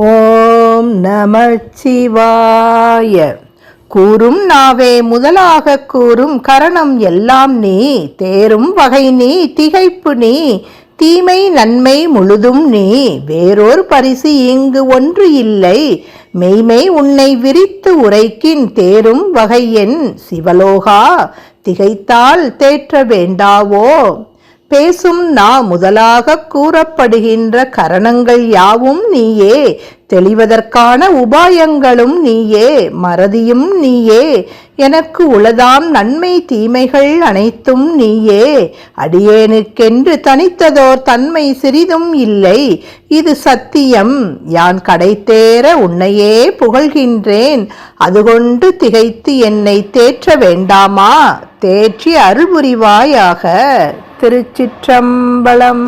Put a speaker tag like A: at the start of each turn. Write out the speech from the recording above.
A: ஓம் நமச்சிவாய. கூறும் நாவே முதலாக கூறும் கரணம் எல்லாம் நீ, தேரும் வகை நீ, திகைப்பு நீ, தீமை நன்மை முழுதும் நீ, வேறொரு பரிசு இங்கு ஒன்று இல்லை, மெய்மை உன்னை விரித்து உரைக்கின், தேரும் வகையென் சிவலோகா, திகைத்தால் தேற்ற வேண்டாவோ. பேசும் நா முதலாக கூறப்படுகின்ற கரணங்கள் யாவும் நீயே, தெளிவதற்கான உபாயங்களும் நீயே, மறதியும் நீயே, எனக்கு உளதாம் நன்மை தீமைகள் அனைத்தும் நீயே, அடியேனுக்கென்று தனித்ததோர் தன்மை சிறிதும் இல்லை, இது சத்தியம், யான் கடைத்தேற உன்னையே புகழ்கின்றேன், அதுகொண்டு திகைத்து என்னை தேற்ற வேண்டாமா, தேற்றி அருள்புரிவாயாக. திருச்சிற்றம்பலம்.